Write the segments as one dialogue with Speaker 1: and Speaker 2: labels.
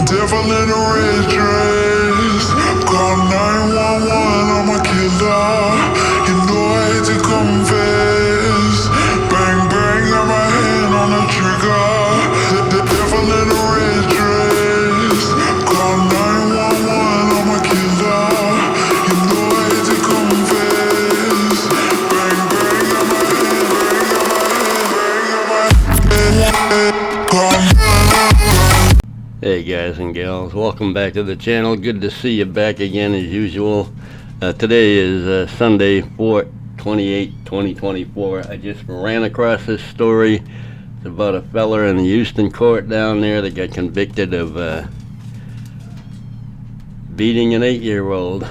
Speaker 1: devil in a red dress. Call 911, I'm a killer. You know I hate to confess. Bang, bang, got my hand on the trigger. The devil in a red dress. Call 911, I'm a killer. You know I hate to confess. Bang, bang, got my hand, bang, got my hand.
Speaker 2: Hey guys and gals, welcome back to the channel. Good to see you back again as usual. Today is Sunday, 4/28/2024. I just ran across this story. It's about a fella in the Houston court down there that got convicted of beating an 8-year-old,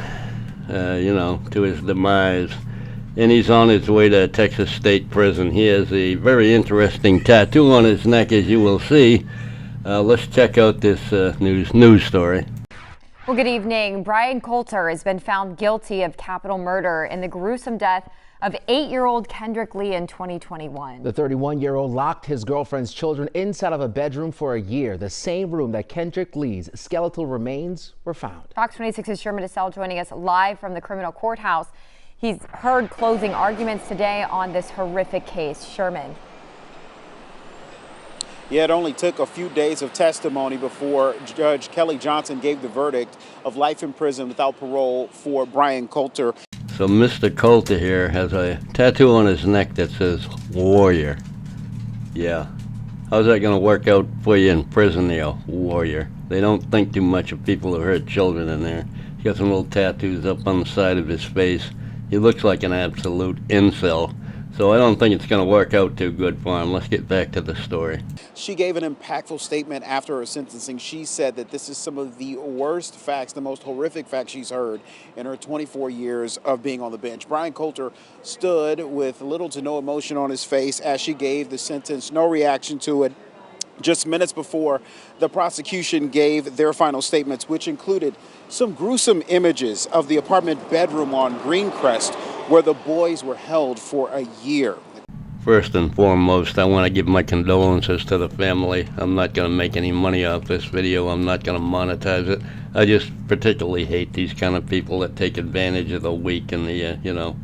Speaker 2: to his demise. And he's on his way to Texas State Prison. He has a very interesting tattoo on his neck, as you will see. Let's check out this news story.
Speaker 3: Well, good evening. Brian Coulter has been found guilty of capital murder in the gruesome death of 8-year-old Kendrick Lee in 2021.
Speaker 4: The 31-year-old locked his girlfriend's children inside of a bedroom for a year, the same room that Kendrick Lee's skeletal remains were found.
Speaker 3: Fox 26's Sherman DeSalle joining us live from the criminal courthouse. He's heard closing arguments today on this horrific case. Sherman.
Speaker 5: Yeah, it only took a few days of testimony before Judge Kelly Johnson gave the verdict of life in prison without parole for Brian Coulter.
Speaker 2: So Mr. Coulter here has a tattoo on his neck that says warrior. Yeah. How's that going to work out for you in prison there, warrior? They don't think too much of people who hurt children in there. He's got some little tattoos up on the side of his face. He looks like an absolute incel. So I don't think it's going to work out too good for him. Let's get back to the story.
Speaker 5: She gave an impactful statement after her sentencing. She said that this is some of the worst facts, the most horrific facts she's heard in her 24 years of being on the bench. Brian Coulter stood with little to no emotion on his face as she gave the sentence, no reaction to it. Just minutes before the prosecution gave their final statements, which included some gruesome images of the apartment bedroom on Greencrest, where the boys were held for a year.
Speaker 2: First and foremost, I want to give my condolences to the family. I'm not going to make any money off this video. I'm not going to monetize it. I just particularly hate these kind of people that take advantage of the weak and the,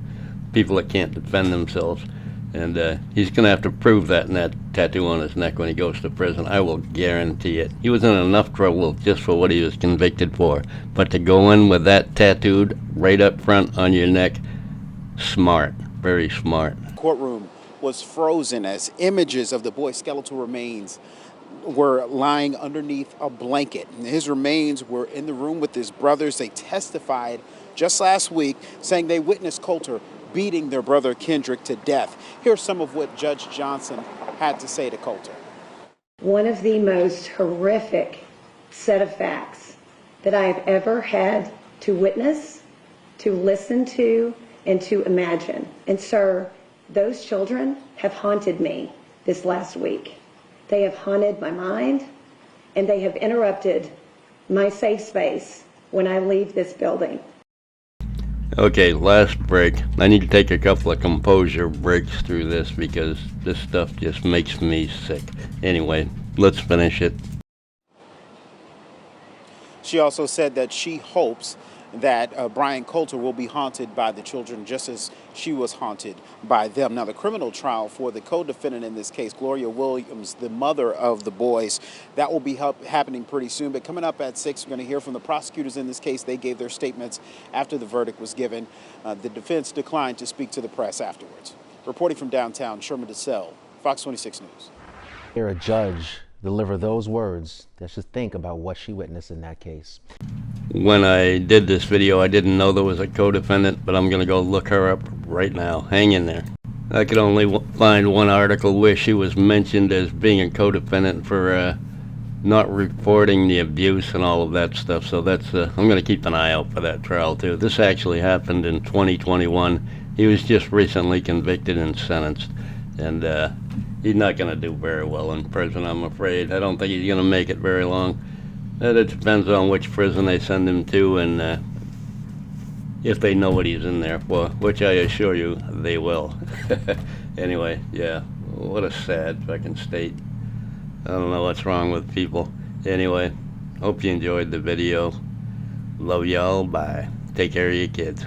Speaker 2: people that can't defend themselves. And he's going to have to prove that in that tattoo on his neck when he goes to prison. I will guarantee it. He was in enough trouble just for what he was convicted for. But to go in with that tattooed right up front on your neck, smart, very smart.
Speaker 5: The courtroom was frozen as images of the boy's skeletal remains were lying underneath a blanket. His remains were in the room with his brothers. They testified just last week saying they witnessed Coulter beating their brother Kendrick to death. Here's some of what Judge Johnson had to say to Coulter.
Speaker 6: One of the most horrific set of facts that I have ever had to witness, to listen to, and to imagine. And sir, those children have haunted me this last week. They have haunted my mind, and they have interrupted my safe space when I leave this building.
Speaker 2: Okay, last break. I need to take a couple of composure breaks through this because this stuff just makes me sick. Anyway, let's finish it.
Speaker 5: She also said that she hopes that Brian Coulter will be haunted by the children just as she was haunted by them. Now, the criminal trial for the co-defendant in this case, Gloria Williams, the mother of the boys, that will be happening pretty soon. But coming up at 6, we're going to hear from the prosecutors in this case. They gave their statements after the verdict was given. The defense declined to speak to the press afterwards. Reporting from downtown, Sherman DeSalle, Fox 26 News.
Speaker 4: Hear a judge deliver those words that should think about what she witnessed in that case.
Speaker 2: When I did this video, I didn't know there was a co-defendant, but I'm going to go look her up right now. Hang in there. I could only find one article where she was mentioned as being a co-defendant for not reporting the abuse and all of that stuff. So that's I'm going to keep an eye out for that trial too. This actually happened in 2021. He was just recently convicted and sentenced, and he's not going to do very well in prison, I'm afraid. I don't think he's going to make it very long. It depends on which prison they send him to and if they know what he's in there for, which I assure you they will. Anyway, yeah, what a sad fucking state. I don't know what's wrong with people. Anyway, Hope you enjoyed the video. Love y'all. Bye. Take care of your kids.